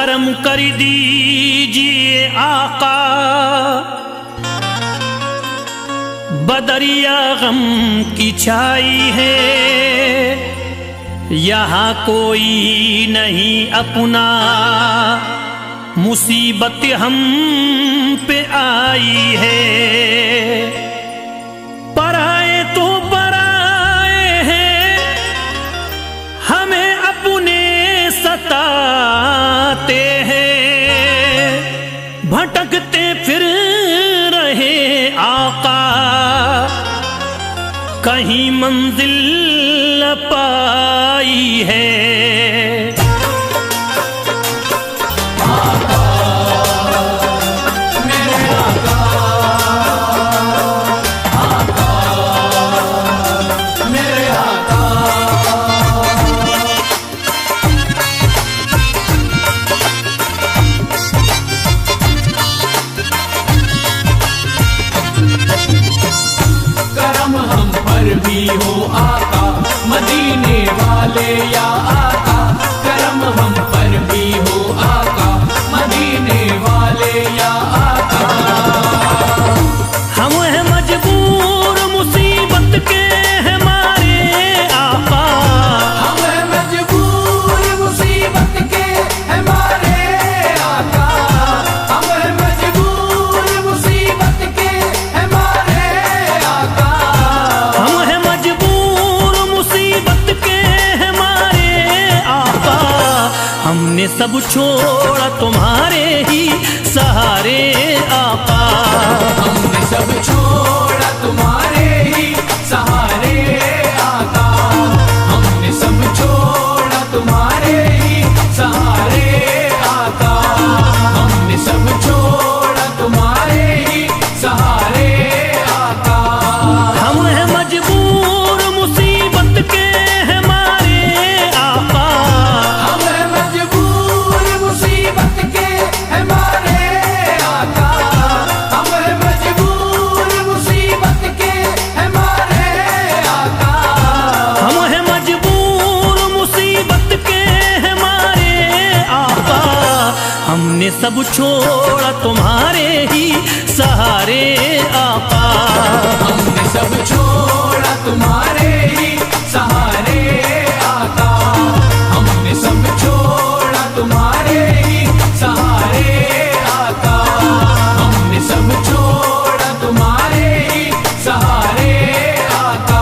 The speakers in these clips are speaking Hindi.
करम कर दीजिए आका, बदरिया गम की छाई है, यहाँ कोई नहीं अपना, मुसीबत हम पे आई है। पराए तो पराए हैं, हमें अपने सताते हैं, भटकते फिर रहे आका, कहीं मंजिल न पाई है। भी हो आका मदीने वाले या आका, करम हम पर भी हो आका मदीने वाले या आका। हम हैं मजबूर मुसीबत के हमारे आका, हम हैं मजबूर मुसीबत के हमारे आका, हम हैं मजबूर मुसीबत के हमारे आका। हम हैं मजबूर मुसीबत के हमारे आका, हमने सब छोड़ा तुम्हारे ही सहारे आका, हमने सब छोड़ा तुम्हारे ही सहारे आका, हमने सब छोड़ा तुम्हारे ही सहारे आका, हमने सब छोड़ा तुम्हारे ही सहारे आका। हम हैं मजबूर मुसीबत के हमारे आका, हम हैं मजबूर मुसीबत के हमारे आका, हम हैं मजबूर मुसीबत के हमारे आका। हम हैं मजबूर मुसीबत के हमारे आका, हमने सब छोड़ा तुम्हारे ही सहारे आका, हमने सब छोड़ा तुम्हारे ही सहारे आका, हमने सब छोड़ा तुम्हारे ही सहारे आका, हमने सब छोड़ा तुम्हारे ही सहारे आका।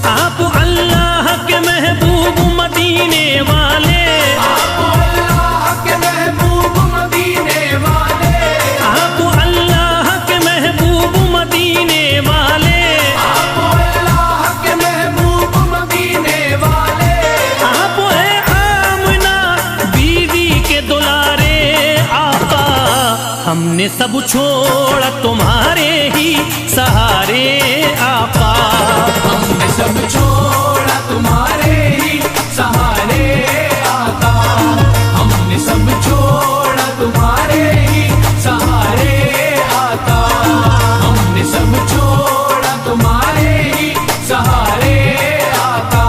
आप अल्लाह के महबूब मदीने वाले, आप अल्लाह के महबूब मदीने वाले, आप अल्लाह के महबूब मदीने वाले, आप अल्लाह के महबूब मदीने वाले। आप है आमना बीवी के दुलारे आका, हमने सब छोड़ा तुम्हारे ही सहारे आका, हमने सब छोड़ा तुम्हारे ही सहारे आका, हमने सब छोड़ा तुम्हारे ही सहारे आका, हमने सब छोड़ा तुम्हारे ही सहारे आका।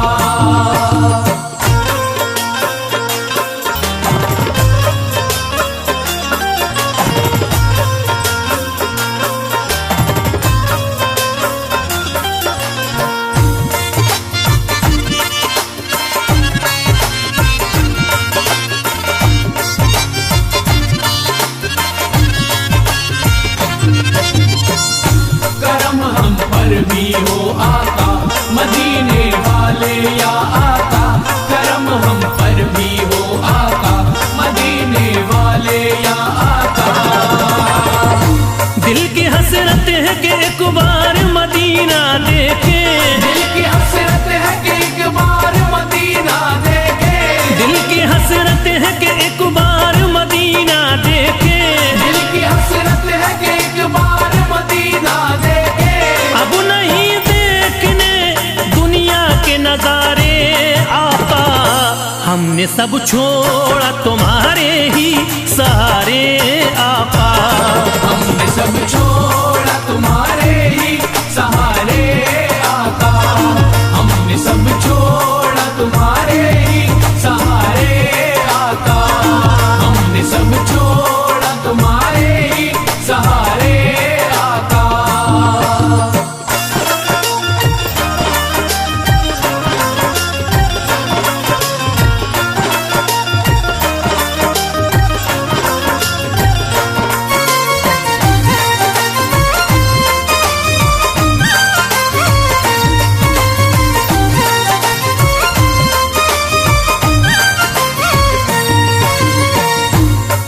करम हम पर भी हो आका मदीने वाले या आका, करम हम पर भी हो आका मदीने वाले या आका। दिल की हसरत है कि एक बार मदीना देखे, दिल की हसरत है कि एक बार मदीना देखे, दिल की हसरत है कि एक बार मदीना देखे, दिल की हसरत है कि एक बार मदीना सब छोड़ा तुम्हारे ही सहारे आका। हमने सब छोड़ा तुम्हारे ही सहारे आका। हमने सब छोड़ा तुम्हारे ही सहारे आका। हमने सब छोड़ा तुम्हारे ही सहारे आका।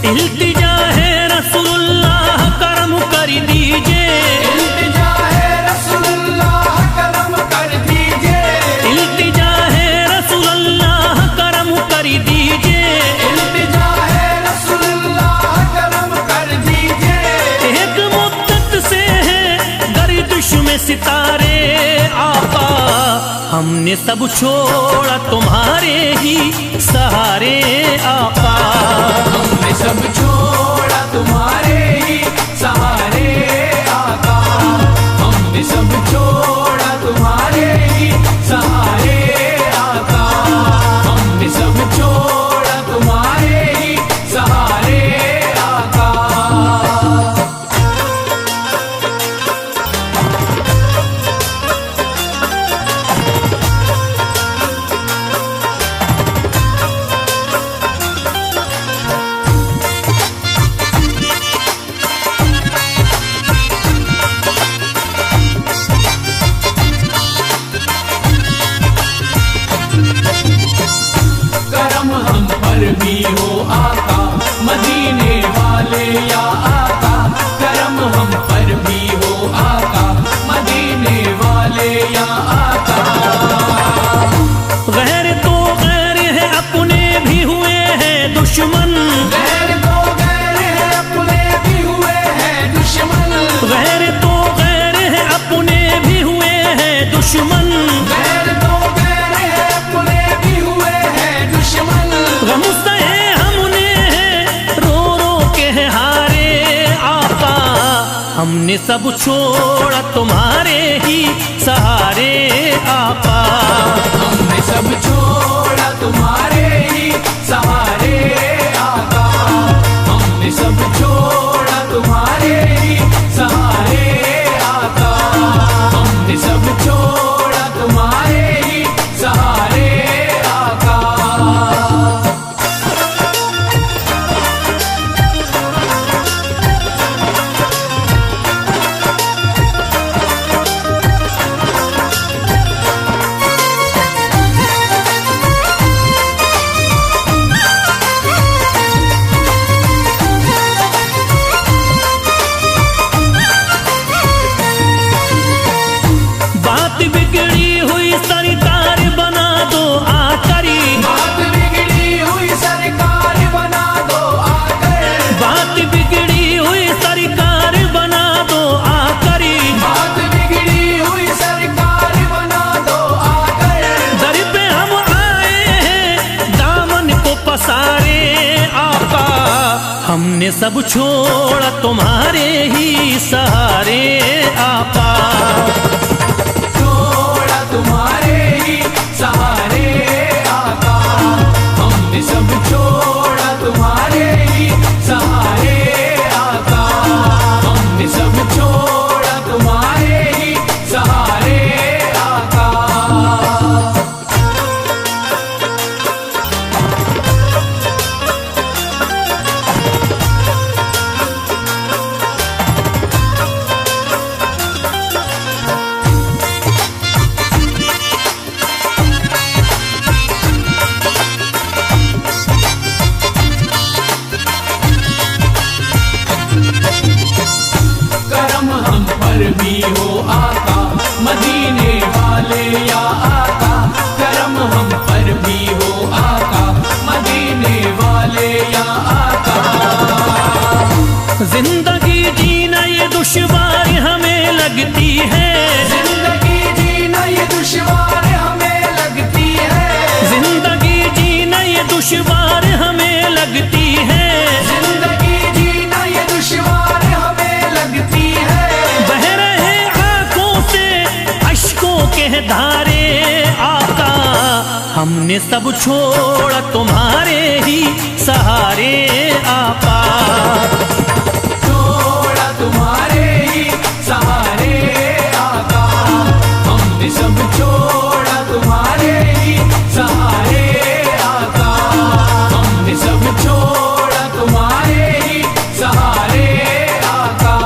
इल्तिजा है रसूलुल्लाह करम कर दीजिए। इल्तिजा है रसूलुल्लाह करम कर दीजिए। इल्तिजा है रसूलुल्लाह करम कर दीजिए। इल्तिजा है रसूलुल्लाह करम कर दीजिए। एक मुद्दत से है गर्दिश में सितारे आका। हमने सब छोड़ा तुम्हारे ही सहारे आका। हमने सब छोड़ा तुम्हारे ही सहारे आका। हमने सब छोड़ा तुम्हारे ही सहारे आका। हमने सब छोड़ा तुम्हारे ही सहारे आका। करम हम पर भी हो आका मदीने वाले या आका। करम हम पर भी हो आका मदीने वाले या आका। गैर तो गैर है अपने भी हुए हैं दुश्मन। गैर तो गैर है अपने भी हुए हैं दुश्मन। गैर तो गैर है अपने भी हुए हैं दुश्मन। गैर तो गैर है अपने भी हुए हैं दुश्मन। गम सहे हमने रो रो के हारे आका। हमने सब छोड़ा तुम्हारे ही सहारे आका। हमने सब छोड़ा तुम्हारे ही सहारे आका। हमने सब छोड़ा तुम्हारे ही सहारे आका। हमने सब छोड़ा तुम्हारे ही सहारे आका। बात बिगड़ी हुई सरकार बना दो आकरी। बात बिगड़ी हुई सरकार बना दो आकर। बात बिगड़ी हुई सरकार बना दो आकरी। बात बिगड़ी हुई सरकार बना दो आकर। दर पे हम आए हैं दामन को पसारे आका। हमने सब छोड़ा तुम्हारे ही सहारे आका। छोड़ा तुम्हारे ही सहारे आका। हमने सब छोड़ा तुम्हारे ही सहारे आका। हमने सब छोड़ा तुम्हारे ही सहारे आका। करम हम पर भी हो आका मदीने वाले या आका। करम हम पर भी हो आका मदीने वाले या आका। जिंदगी जीना ये दुश्वार हमें लगती है। जिंदगी जीना ये दुश्वार हमें लगती है। जिंदगी जीना ये दुश्वार हमें लगती है, जिंदगी जीना ये दुश्वार हमें लगती है। बह रहे आंखों से अश्कों के धारे आका, हमने सब छोड़ा तुम्हारे ही सहारे आका। छोड़ा तुम्हारे ही सहारे आका, हमने सब छोड़ा तुम्हारे ही सहारे आका, हमने सब छोड़ा तुम्हारे ही सहारे आका।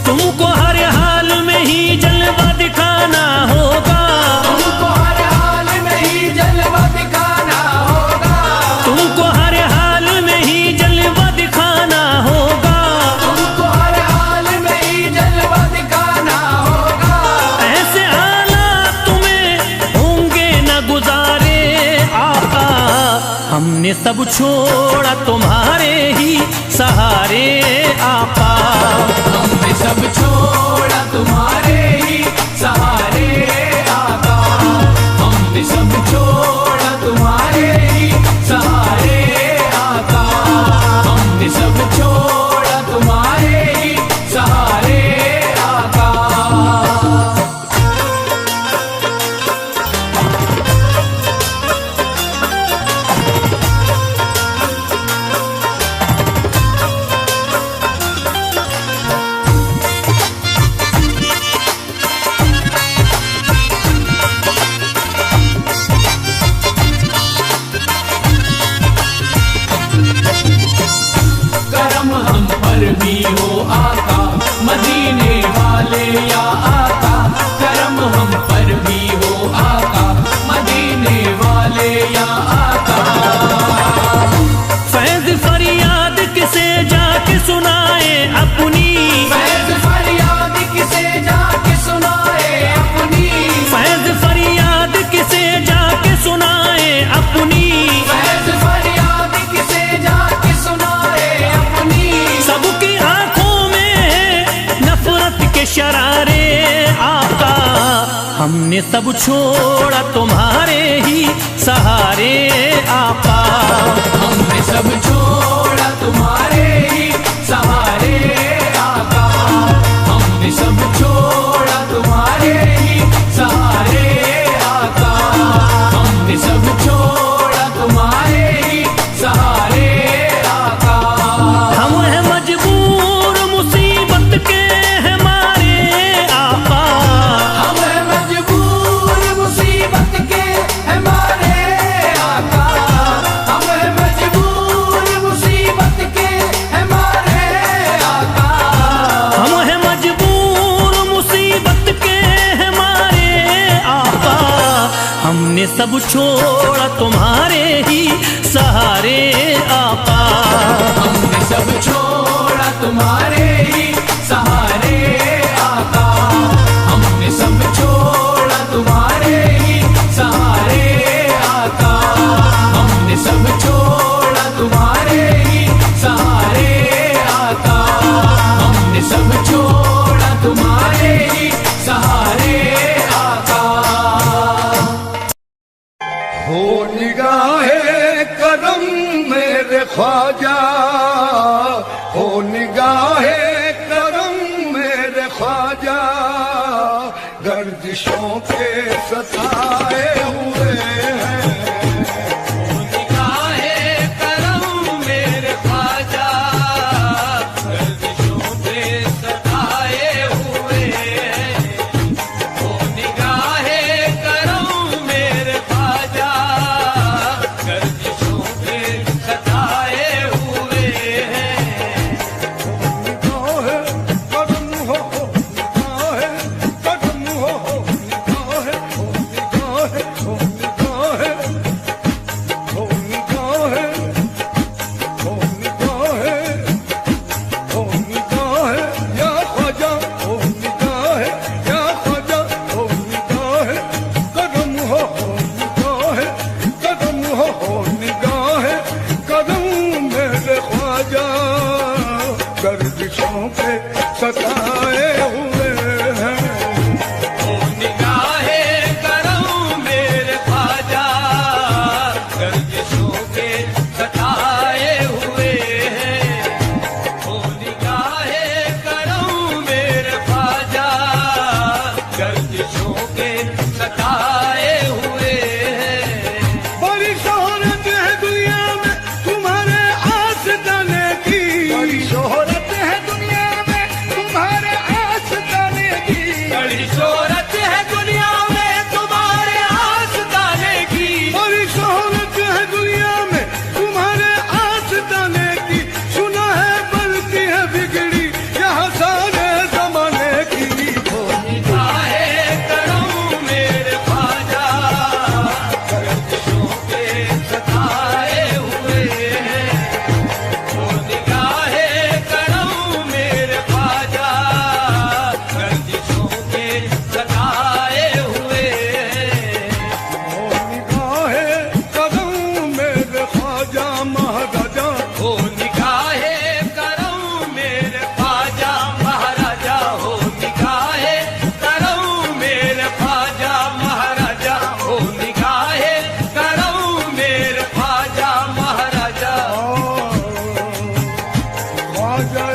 तुमको हर हाल में ही जलवा दिखाना होगा, तुमको हर हाल में ही जलवा दिखाना होगा, तुमको हर हाल में ही जलवा दिखाना होगा। तुमको हर हाल में ही जलवा दिखाना होगा। ऐसे हालात तुम्हें होंगे न गुजारे आका, हमने सब छोड़ा तुम्हारे ही सहारे आका। हमने सब छोड़ा तुम्हारे ही सहारे आका, हमने सब छोड़ा तुम्हारे ही सहारे आका, हमने सब छोड़ा तुम्हारे ही सहारे आका। करम हम पर भी हो आका, मदीने वाले या आका। करम हम पर भी हो आका, मदीने वाले या आका। फैज फरियाद किसे जाके सुनाए अपनी, फैज फरियाद किसे जाके सुनाए अपनी, फैज फरियाद किसे जाके सुनाए अपनी। फैज फरियाद किसे जाके सुनाए अपनी। सबकी आंखों में नफरत के शरारे आका, हमने सब छोड़ा तुम्हारे ही सहारे आका। हमने सब छोड़ा तुम्हारे ही सहारे आका, हमने सब छोड़ा तुम्हारे ही सहारे आका, हमने सब छोड़ा तुम्हारे ही सहारे आका। हम हैं मजबूर मुसीबत के हमारे आका, हम हैं मजबूर मुसीबत के हमारे आका, हम हैं मजबूर मुसीबत के हमारे आका। हम हैं मजबूर मुसीबत के हमारे आका, हमने सब छोड़ा तुम्हारे ही सहारे आका। हमने सब छोड़ा तुम्हारे ही सहारे आका, हमने सब छोड़ा तुम्हारे ही सहारे आका, हमने सब छोड़ा तुम्हारे ही सहारे आका, हमने सब छोड़ा तुम्हारे ही सहारे आका। हो निगाहे करम मेरे ख्वाजा, हो निगाहे करम मेरे ख्वाजा, गर्दिशों के सताए हुए हैं। निगाहे करम मेरे ख्वाजा, गर्दिशों पे सताए हुए हैं। ओ निगाहे करम मेरे ख्वाजा, गर्दिशों पे सताए हुए हैं। निगाहे करम हो, निगाहे करम हो, निगाहे के सताए हुए हैं। ओ निगाहे करम मेरे ख्वाजा गर्दिशों के सताए हुए हैं। ओ निगाहे करम मेरे ख्वाजा गर्दिशों के सताए हुए हैं। बड़ी शोहरत है दुनिया में तुम्हारे आस्ताने की, बड़ी शोहरत है दुनिया में तुम्हारे आस्ताने की, बड़ी शोहरत है दुनिया में तुम्हारे आस्ताने की, बड़ी शोहरत है दुनिया में तुम्हारे आस्ताने की। सुना है बनती है बिगड़ी यहाँ सारे जमाने की। निगाहे करम मेरे ख्वाजा गर्दिशों के सताए हुए हैं। ओ निगाहे करम मेरे ख्वाजा गर्दिशों के सताए हुए हैं। निगाहे कदम मेरे ख्वाजा महाराजा, ओ निगाहे करम मेरे ख्वाजा महाराजा, हो निगाहे करम मेरे ख्वाजा महाराजा, हो निगाहे करम मेरे ख्वाजा महाराजा। ख्वाजा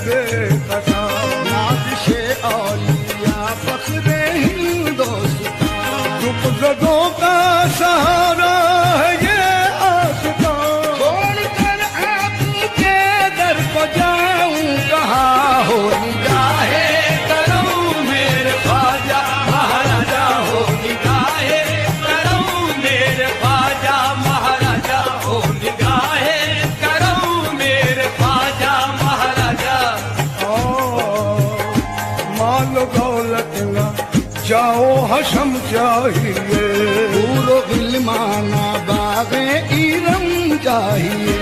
बेकसा नादिशे औलिया फख्रे हिंदोस्तान, रुपज़दों का सहारा है ये आस्तान। छोड़कर आपके दर को जाऊं कहाँ, हो निगाहे करम मेरे ख्वाजा महाराजा, हो निगाहे करम मेरे ख्वाजा महाराजा, हो निगाहे करम मेरे ख्वाजा महाराजा। माल दौलत न जाओ हशम चाहिए, पूरो गिलमाना बागे इरम चाहिए।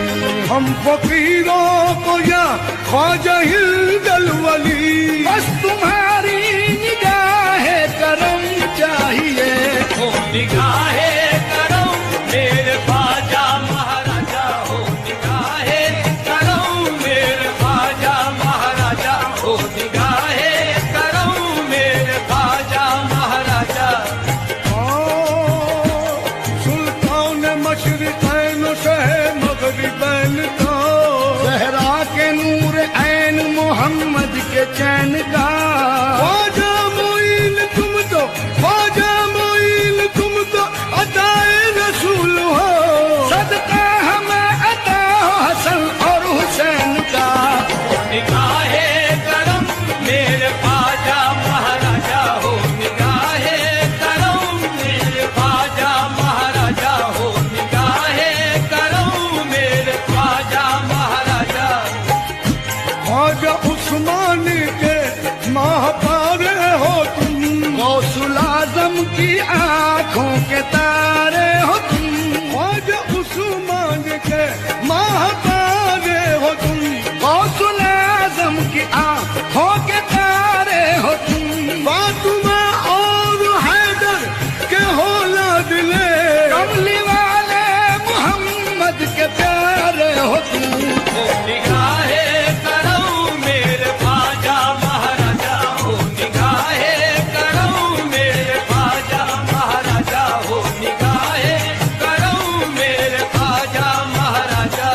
हम फकीरों को या ख्वाजा हिंदल वली, बस तुम्हारी निगाहे करम चाहिए। हो निगाहे करम मेरे ख्वाजा महाराजा, हो निगाहे करम मेरे ख्वाजा महाराजा, हो निगाहे करम मेरे ख्वाजा महाराजा। सुल्तान मशरिकैन शह मगरिबैन का, सहरा के नूर ऐन मोहम्मद के चैन का। ख्वाजा मोइन तुम तो, ख्वाजा मोइन तुम तो अताए रसूल हो, सदका हमें अता हो हसन और हुसैन का। निगाहे करम मेरे ख्वाजा महाराजा, हो निगाहे करम मेरे ख्वाजा महाराजा, हो निगाहे करम मेरे ख्वाजा महाराजा। ख्वाजा उस्मान के महापारे हो तुम, गौसुल आजम की आंखों के तारे हो तुम। ख्वाजा उस्मान के महापारे हो तुम, गौसुल आजम की आंखों के तारे हो तुम। फातिमा और हैदर के औलाद ले, कमली वाले मोहम्मद के प्यारे हो तुम। हो निगाहे करम मेरे ख्वाजा महाराजा, हो निगाहे करम मेरे ख्वाजा महाराजा, हो निगाहे करम मेरे ख्वाजा महाराजा।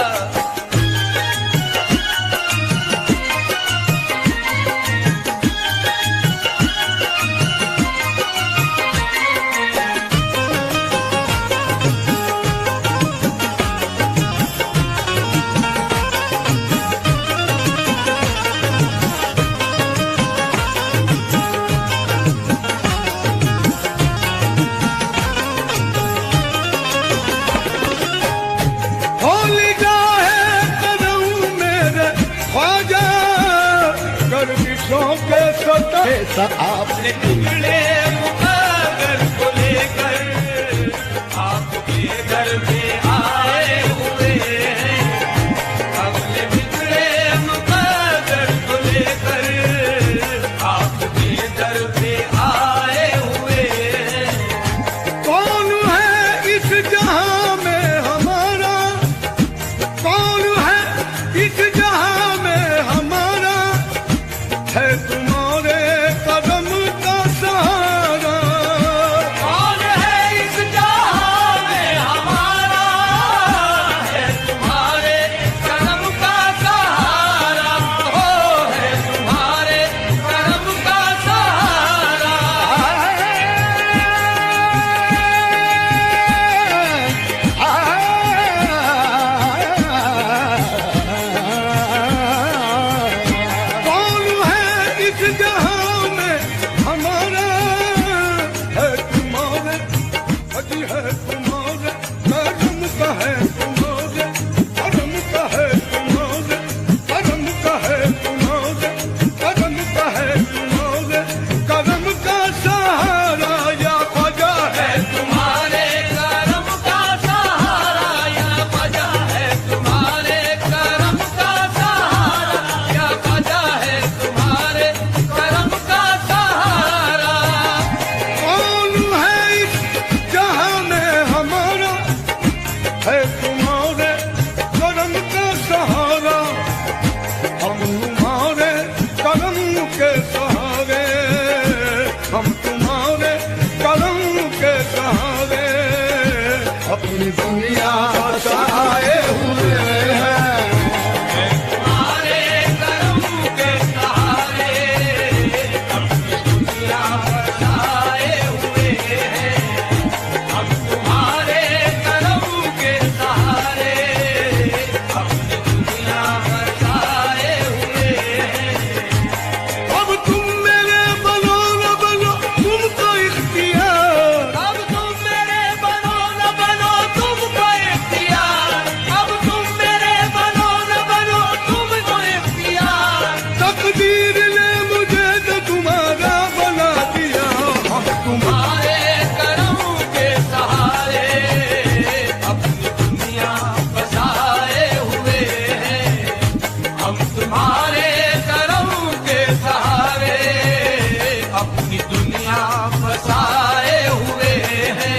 होली गाहे कदम मेरे ख्वाजा गर्दिशों के सताए। अपने टुकड़े मुकागर को लेकर आपके घर में आए हुए हैं। अपने बिगड़े मुकागर को लेकर आपके घर पे आए हुए हैं। कौन है इस जहां में हमारा, कौन है इस जहां अपनी दुनिया बसाए हुए हैं। तुम्हारे करम के सहारे अपनी दुनिया बसाए हुए हैं। हम तुम्हारे करम के सहारे अपनी दुनिया बसाए हुए हैं। अब तुम मेरे बनो न बनो तुमको इख्तियार, अब तुम मेरे बनो न बनो तुमको इख्तियार, अब तुम मेरे बनो न बनो तुमको इख्तियार। तकदीर ने मुझे तो तुम्हारा बना दिया। हम तुम्हारे करम के सहारे अपनी दुनिया बसाए हुए हैं। हम तुम्हारे करम के सहारे अपनी दुनिया बसाए हुए हैं।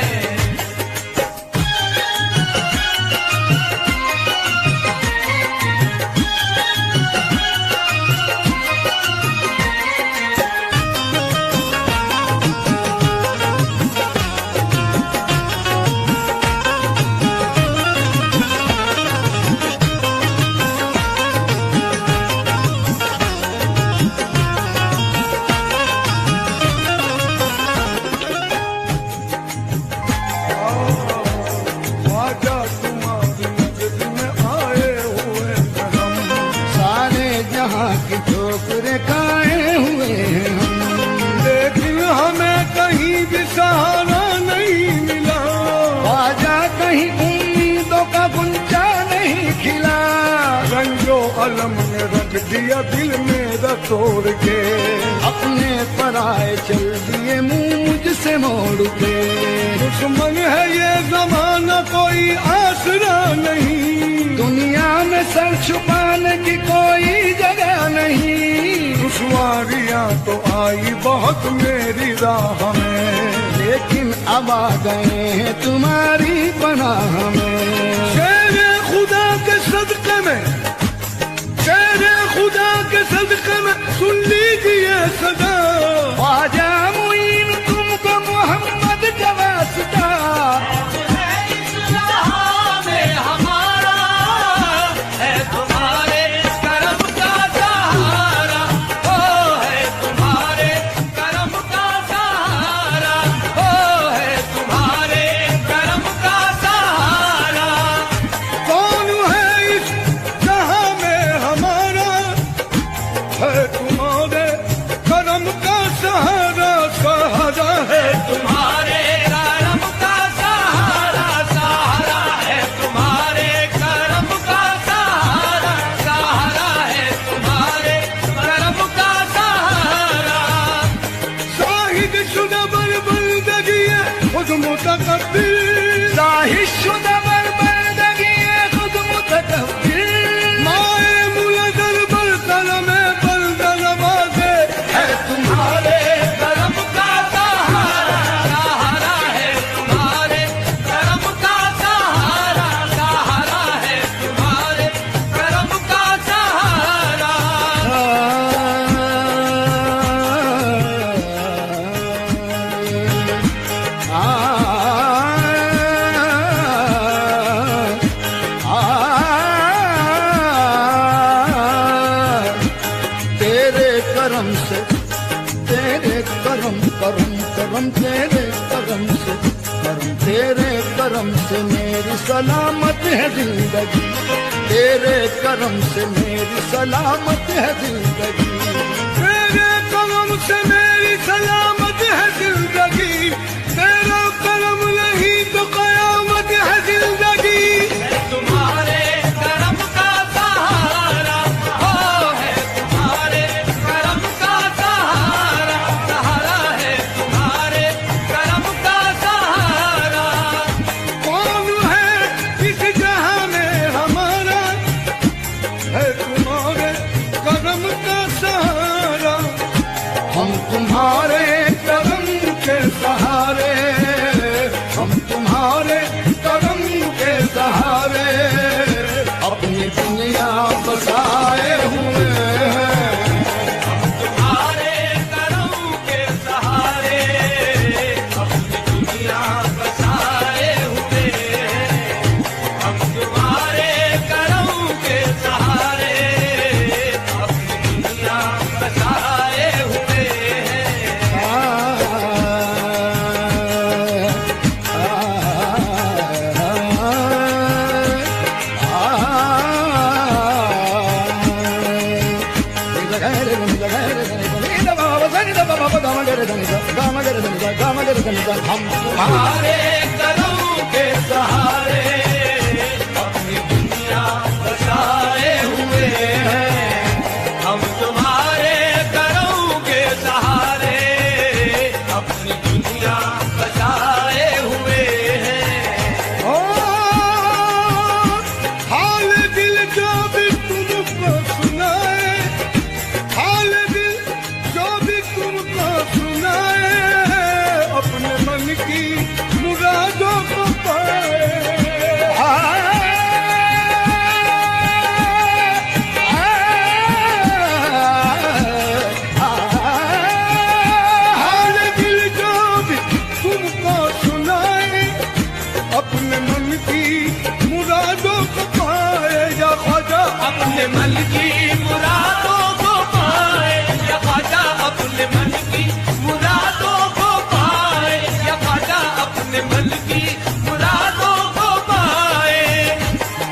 ख्वाजा तुम्हारी नजर में आए हुए हैं हम, सारे जहां की ठोकरें खाए हुए हैं हम, लेकिन हमें कहीं भी सहारा नहीं मिला। ख्वाजा कहीं उम्मीदों का गुंजा नहीं खिला। रंजो अलम ने रख दिया दिल मेरा तोड़ के, अपने पराए चल दिए मुंह मुझसे मोड़ के। दुश्मन है ये जमाना कोई आसरा नहीं, दुनिया में सर छुपाने की कोई जगह नहीं। दुश्वारियां तो आई बहुत मेरी राह में, लेकिन अब आ गए हैं तुम्हारी पनाह में। शेरे खुदा के सदके में, शेरे खुदा के सदके में सुन लीजिए सदा। ख्वाजा मुईन तुमको मोहम्मद का वास्ता, में हमारा है तुम्हारे करम का सहारा, ओ है तुम्हारे करम का सहारा, ओ है तुम्हारे करम का सहारा। कौन है इस जहां में हमारा, है तुम्हारे करम का सहारा, सहारा है तुम्हारे करम का सहारा, सहारा है तुम्हारे करम का सहारा, सहारा है तुम्हारे करम का सहारा। शाहिद शुदा बरबंदगी खुद मुतकब्बिर, शाहिद शुदा बरबंदगी खुद मुतकब्बिर। माए मुलजल बरकलम बंदल बाजे है तुम्हारे करम का सहारा, सहारा है तुम्हारे करम का सहारा, सहारा है तुम्हारे करम का सहारा। तेरे करम से, तेरे करम करम करम तेरे करम से, करम तेरे करम से मेरी सलामत है जिंदगी, तेरे करम से मेरी सलामत है जिंदगी, तेरे करम से मेरी सलामत है जिंदगी, तेरा करम नहीं तो कयामत है जिंदगी। तुम्हारे करम का सहारा, ओ है तुम्हारे करम का सहारा, सहारा है तुम्हारे करम का सहारा। कौन है इस जहां में हमारा, है तुम्हारे करम का सहारा। हम तुम्हारे करम के सहारे, हम तुम्हारे करम के सहारे अपनी दुनिया बसाए हुए हैं। तुम्हारे करम के सहारे अपनी दुनिया बसाए हुए हैं। गरे धनी सा गामा गरे धनी सा गामा गरे धनी सा हम तुम्हारे कदम के सहारे अपनी दुनिया बसाए हुए हैं। हम तुम्हारे कदम के सहारे अपनी दुनिया बसाए हुए हैं। ओ हाल दिल जो भी तुमको सुनाए, हाल दिल जो भी तुमको सुनाए, अपने मन की मुरादों को पाए। हाल दिल जो भी तुमको सुनाए, अपने मन की मुरादों को पाए। या ख्वाजा अपने मन की मुरादों को पाए, या ख्वाजा अपने मन की मुरादों को पाए, या ख्वाजा अपने मन की मुरादों को पाए।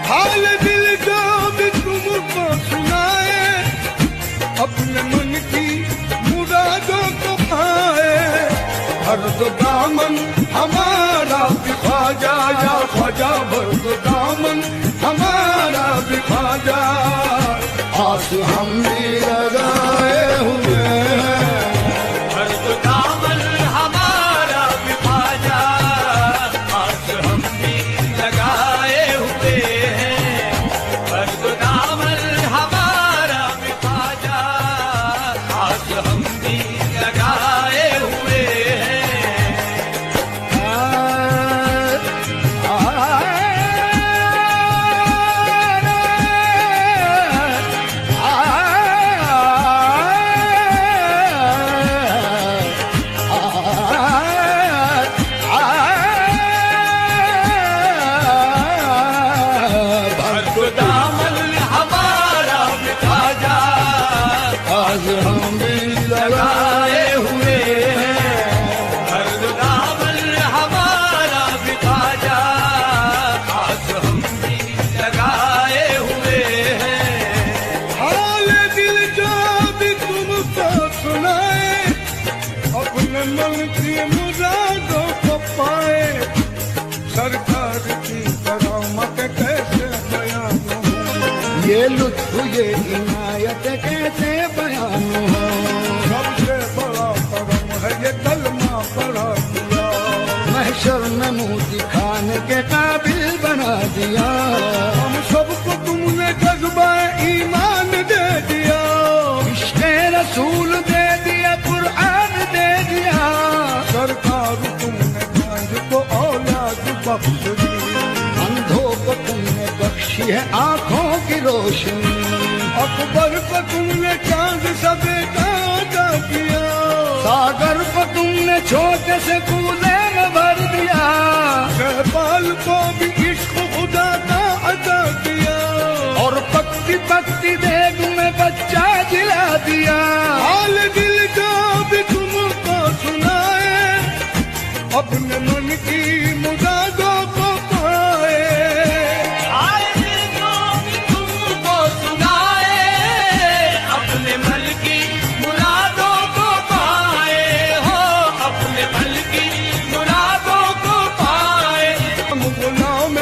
हाल दिल जो भी तुमको सुनाए, अपने मन की मुरादों को पाए। हर दो दामन हमारा भी ख्वाजा, या ख्वाजा भर दो दामन हमारा भी ख्वाजा। आस हम भी लगाए हुए हैं, हर दो दामन हमारा भी ख्वाजा, आस हम भी लगाए हुए हैं। हर दो दामन हमारा भी ख्वाजा, आस हम भी लगाए हुए हैं। हर दो दामन हमारा भी ख्वाजा, आज हम भी लगाए हुए हैं। हर दो दामन हमारा भी ख्वाजा, आस हम भी लगाए हुए हैं। हाल दिल जो भी तुमको सुनाए, अपने मन की मुरादों को पाए। सरकार की करामत कैसे बयान हो, ये लुत्फ ये इनायत कैसे बयान हो। सबसे बड़ा करम है ये कलमा पढ़ा दिया, महशर में मुंह दिखाने के काबिल बना दिया। हम सबको तुमने जज्बा ईमान दे दिया, इश्क़े रसूल दे दिया, कुरान दे दिया। सरकार तुमने गांज को औलाद बख्श दी, अंधों को तुमने बख्शी है आंखों की रोशनी। अकबर को तुमने चांद सा बेटा अदा किया, सागर को तुमने छोटे से कूले में भर दिया। शहपाल को भी इश्क खुदा का अदा किया, और पकती पकती देग में बच्चा जिला दिया। हाल दिल जो भी तुमको सुनाए, अपने मन की मुरादों को पाए। हाल दिल जो भी तुमको सुनाए, अपने मन की मुरादों को पाए। हो अपने मन की मुरादों को पाए। हम गुलाम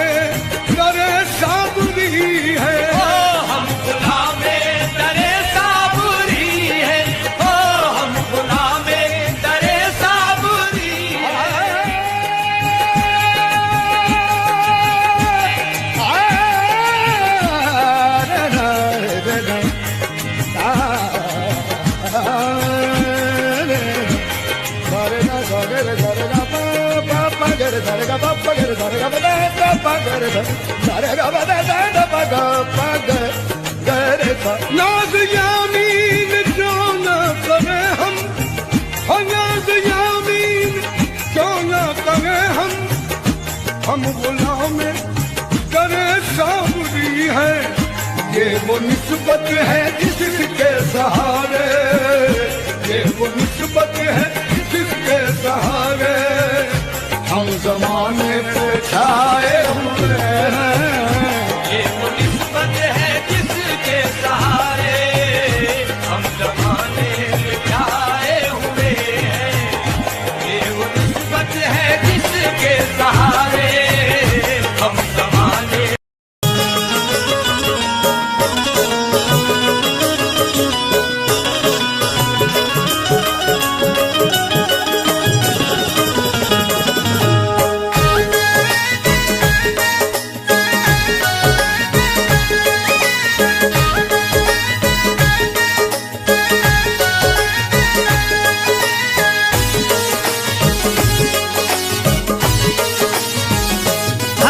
करे साबरी है, हो हम गुलामे दरे साबरी है। हो हम गुलामे दरे साबरी है। नाज यामीन जो न करे हम, नाज यामीन जो न करे हम गुलाम करे साबरी है। ये वो निस्बत है जिसके सहारे, ये वो निस्बत है जिसके सहारे हम जमाने पे छाए हुए हैं। ये वो निस्बत है जिसके सहारे हम जमाने में छाए हुए हैं।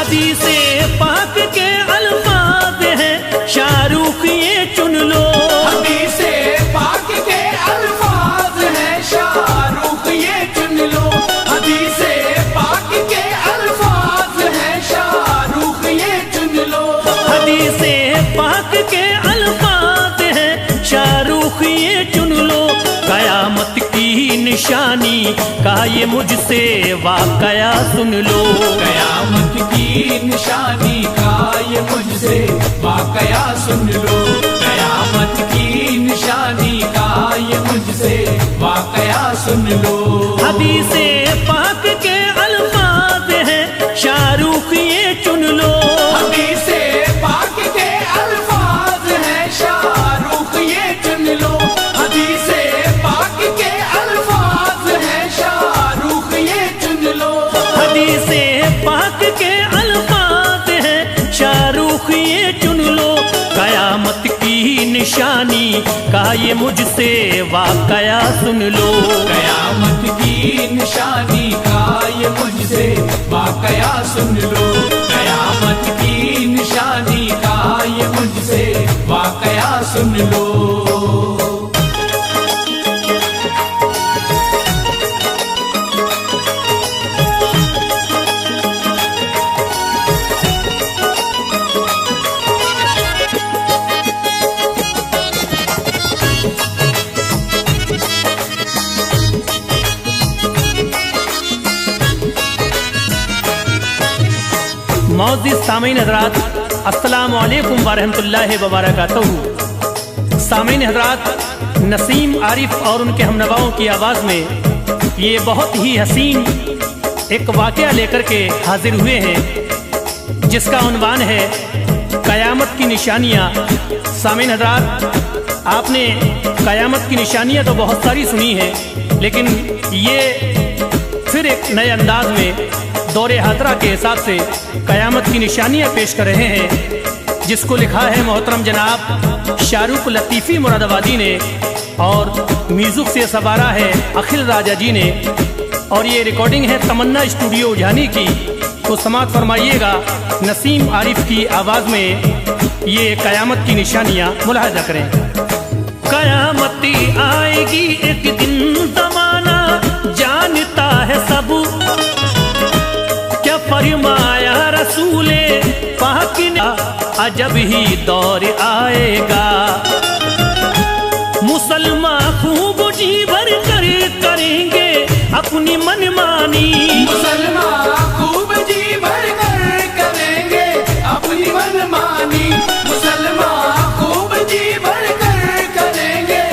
हदीसे पाक के अल्फाज हैं शाहरुख ये चुन लो। हदीसे पाक के अल्फाज हैं शाहरुख ये चुन लो। हदीसे पाक के अल्फाज हैं शाहरुख ये चुन लो। हदीसे पाक के अल्फाज हैं शाहरुख ये चुन लो। कयामत की निशानी का ये मुझसे वाकया सुन लो। कयामत की निशानी का ये मुझसे वाकया सुन लो। कयामत की निशानी का ये मुझसे वाकया सुन लो। हदीसे पाक के अल्फाज हैं शाहरुख ये चुन लो। हदीसे पाक के अल्फाज हैं शाहरुख ये चुन लो। हदीसे पाक के अल्फाज हैं शाहरुख ये चुन लो। हदीसे पाक के अल्फाज हैं शाहरुख ये चुन लो। कयामत की निशानी का ये मुझसे वाकया सुन लो। कयामत की निशानी का ये मुझसे वाकया सुन लो। कयामत की निशानी का ये मुझसे वाकया सुन लो। मौजूद सामीन हजरात, अस्सलामु अलैकुम वरहमतुल्लाहि वबरकातुहू। सामीन हजरात, नसीम आरिफ और उनके हमनवाओं की आवाज़ में ये बहुत ही हसीन एक वाक़या लेकर के हाजिर हुए हैं जिसका उन्वान है क़यामत की निशानियाँ। सामीन हजरात, आपने क़यामत की निशानियाँ तो बहुत सारी सुनी हैं, लेकिन ये फिर एक नए अंदाज में दौरे हाजरा के हिसाब से क़यामत की निशानियाँ पेश कर रहे हैं, जिसको लिखा है मोहतरम जनाब शाहरुख लतीफ़ी मुरादाबादी ने और म्यूज़िक से सवारा है अखिल राजा जी ने, और ये रिकॉर्डिंग है तमन्ना स्टूडियो उजानी की। तो समाअत फरमाइएगा नसीम आरिफ की आवाज़ में ये क़यामत की निशानियाँ मुलाहजा करें। क़यामत आएगी एक दिन ज़माना जानता है सब, क्या फरमाया रसूले पाक ने अजब ही दौर आएगा। मुसलमान खूब जी भर कर करेंगे अपनी मनमानी। मुसलमान खूब जी भर कर करेंगे अपनी मनमानी। मुसलमान खूब जी भर कर करेंगे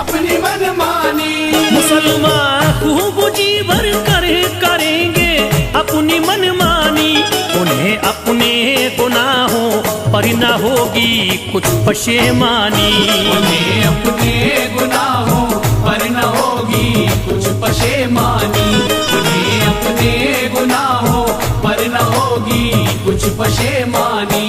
अपनी मनमानी। मुसलमान खूब जी भर कर करेंगे अपनी मनमानी। उन्हें अपने गुनाहों पर न होगी कुछ पशेमानी। उन्हें अपने गुनाहों पर न होगी कुछ पशेमानी। उन्हें अपने गुनाहों पर न होगी कुछ पशेमानी।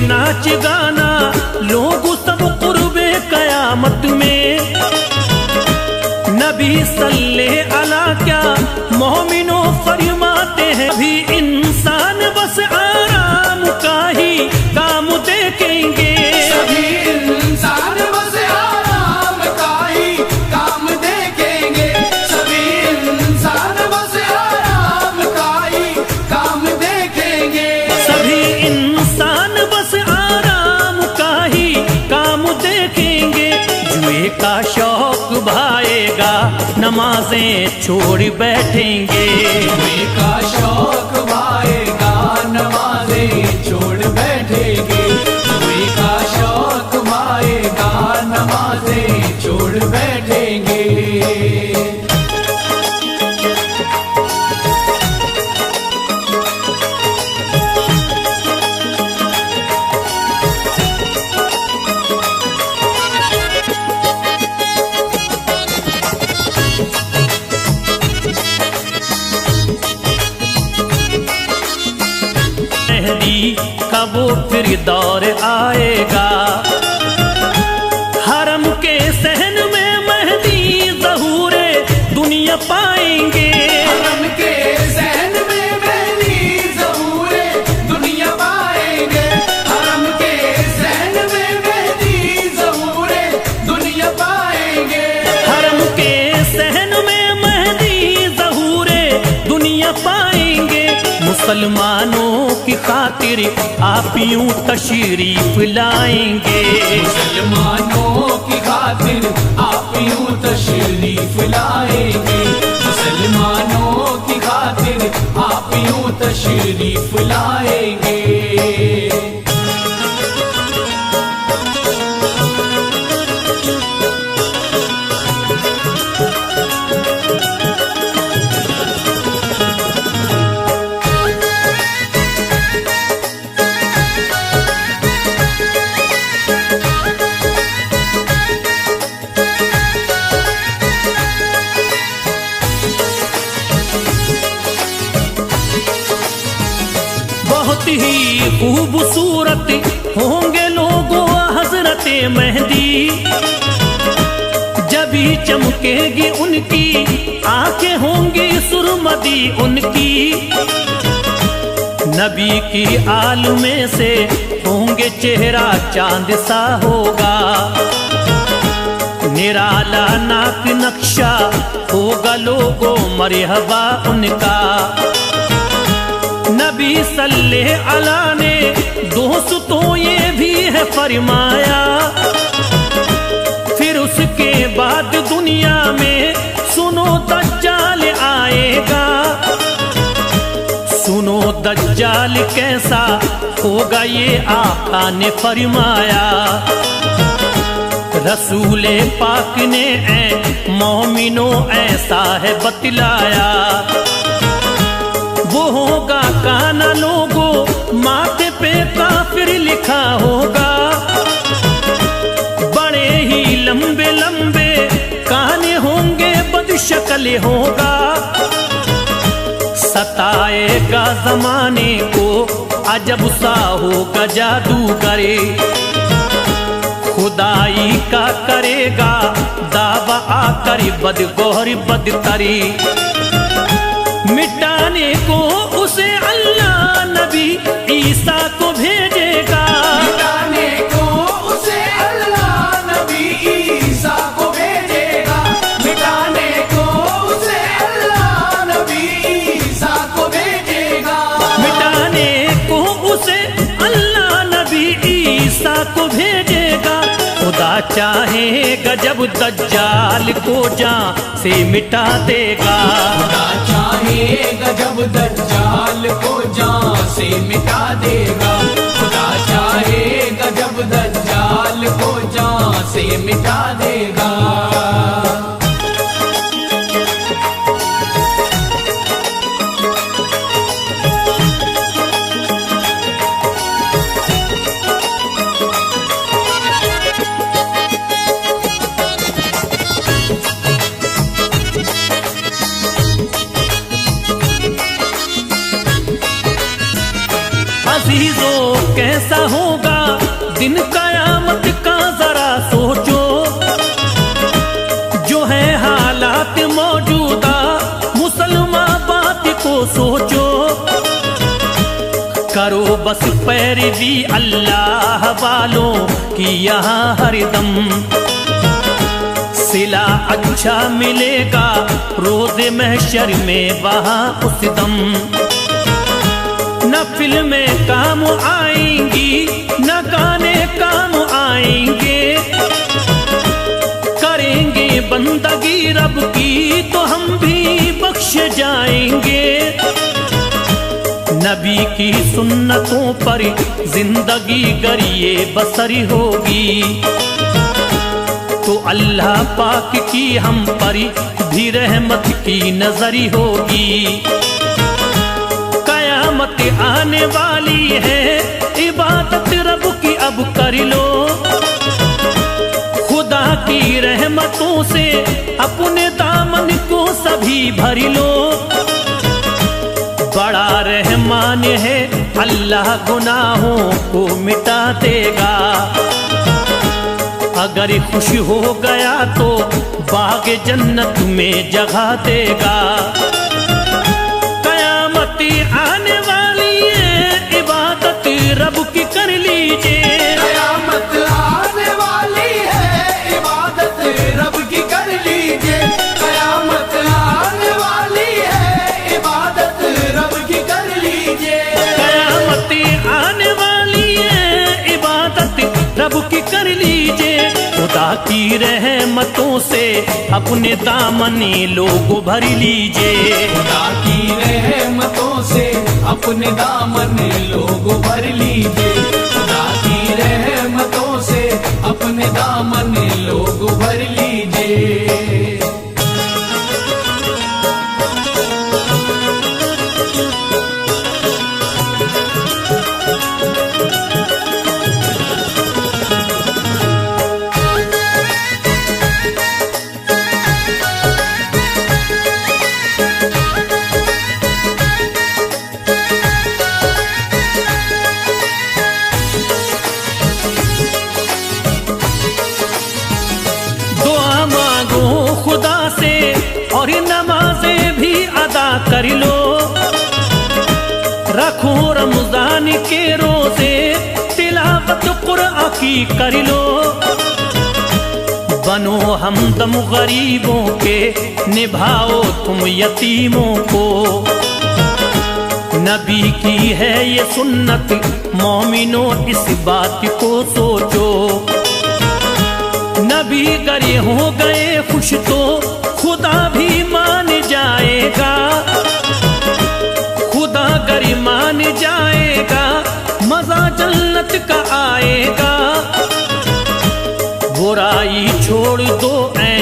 नाच गाना लोग सब कुर्बे क़यामत में। नबी सल्ले अला क्या मोमिनो फरमाते हैं, भी इंसान बस आराम का ही काम देखेंगे। सभी इंसान बस आराम का ही काम देखेंगे। सभी इंसान बस आराम का ही काम देखेंगे। सभी इंसान बस आराम का ही काम देखेंगे। जुए का शौक भाएगा नमाजें छोड़ बैठेंगे। जुए का शौक भाएगा नमाजें छोड़ बैठेंगे। जुए का शौक भाएगा नमाजें छोड़ बैठेंगे। वो फिर दौर आएगा। हरम के सहन में मेहदी ज़हूरे दुनिया पाएंगे। हरम के सहन में मेहदी ज़हूरे दुनिया पाएंगे। हरम के सहन में मेहदी ज़हूरे दुनिया पाएंगे। हरम के सहन में मेहदी ज़हूरे दुनिया पाएंगे। मुसलमानों की खातिर आप यूं तशरीफ लाएंगे। मुसलमानों की खातिर आप यूं तशरीफ लाएंगे। मुसलमानों की खातिर आप यूं तशरीफ लाएंगे। बहुत ही खूबसूरत होंगे लोगों हजरत मेहदी। जब ही चमकेगी उनकी आंखें होंगी सुरमदी उनकी। नबी की आल में से होंगे चेहरा चांद सा होगा। निराला नाक नक्शा होगा लोगों मरहबा उनका। नबी सल्लल्लाहु अलैहि ने दोस्तों ये भी है फरमाया। फिर उसके बाद दुनिया में सुनो दज्जाल आएगा। सुनो दज्जाल कैसा होगा ये आका ने फरमाया। रसूले पाक ने मोमिनो ऐसा है बतलाया। वो होगा काना लोगों माथे पे काफिर लिखा होगा। बड़े ही लंबे लंबे काने होंगे बदशक्ल होगा। सताएगा जमाने को अजब सा होगा जादू करे। खुदाई का करेगा दावा आकर बदगोहर बदतरी। मिटाने को उसे अल्लाह नबी ईसा को भेजेगा। मिटाने को उसे अल्लाह नबी ईसा को भेजेगा। मिटाने को उसे अल्लाह नबी ईसा को भेजेगा। मिटाने को उसे अल्लाह नबी ईसा को भेजेगा। खुदा चाहेगा जब दज्जाल को जान से मिटा देगा। खुदा चाहेगा जब दज्जाल को जान से मिटा देगा। खुदा चाहेगा जब दज्जाल को जान से मिटा देगा। अजीजों कैसा होगा दिन कयामत का जरा सोचो। जो है हालात मौजूदा मुसलमान बात को सोचो। करो बस पैरवी अल्लाह वालों की यहाँ हरदम। सिला अच्छा मिलेगा रोज़े महशर में वहाँ उस दम। न फिल्में काम आएंगी न गाने काम आएंगे। करेंगे बंदगी रब की तो हम भी बख्श जाएंगे। नबी की सुन्नतों पर जिंदगी गरिए बसरी होगी। तो अल्लाह पाक की हम पर भी रहमत की नजरी होगी। कयामत आने वाली है इबादत रब की अब कर लो। खुदा की रहमतों से अपने दामन को सभी भर लो। बड़ा रहम रहमान है, अल्लाह गुनाहों को मिटा देगा। अगर खुश हो गया तो बाग जन्नत में जगह देगा। कयामत आने वाली है, इबादत रब की कर लीजिए। कयामत आने वाली है, इबादत रब की कर लीजिए। कयामत आने वाली है, इबादत रब की कर लीजिए। कयामत आने वाली है, इबादत रब की कर लीजिए। खुदा की रहमतों से अपने दामने लोग भर लीजिए। खुदा की रहमतों से अपने दामन लोग भर लीजिए। खुदा की रहमतों से अपने दामन लोग भर लीजिए। खुदा से और नमाजें भी अदा कर लो। रखो रमजान के रोजे, तिलावत कुरान की कर लो। बनो हमदम गरीबों के, निभाओ तुम यतीमों को। नबी की है ये सुन्नत, मोमिनो इस बात को सोचो। नबी गरे हो गए खुश तो खुदा भी मान जाएगा। खुदा गरे मान जाएगा, मजा जन्नत का आएगा। बुराई छोड़ दो ऐ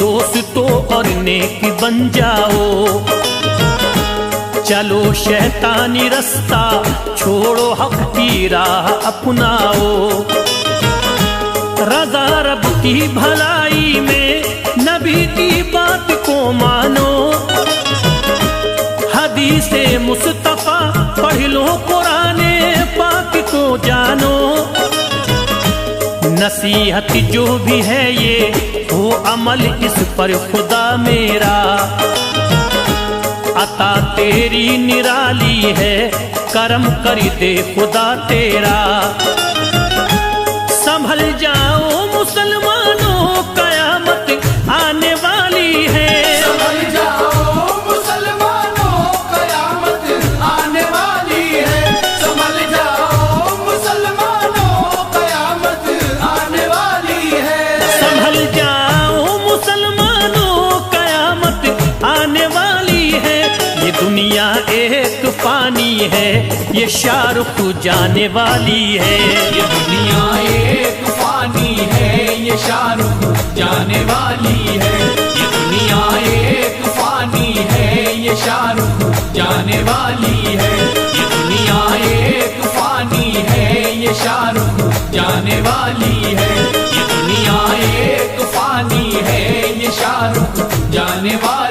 दोस्तों और नेक बन जाओ। चलो शैतानी रास्ता छोड़ो, हक की राह अपनाओ। रज़ा रब की भलाई में नबी की बात को मानो। हदीसे मुस्तफा पढ़ लो, कुराने पाक को जानो। नसीहत जो भी है ये वो अमल, इस पर खुदा मेरा। अता तेरी निराली है, करम कर दे खुदा तेरा। संभल जाओ मुसलमानों, कयामत आने वाली है। संभल जाओ मुसलमानों, कयामत आने वाली है। संभल जाओ मुसलमानों, कयामत आने वाली है। संभल जाओ मुसलमानों, कयामत आने वाली है। ये दुनिया एक पानी है, ये शाहरुख जाने वाली है। ये दुनिया एक फानी है, ये शाहरुख जाने वाली है। ये दुनिया एक फानी है, ये शाहरुख जाने वाली है। ये दुनिया एक फानी है, ये शाहरुख जाने वाली है। ये दुनिया एक फानी है, ये शाहरुख जाने वाली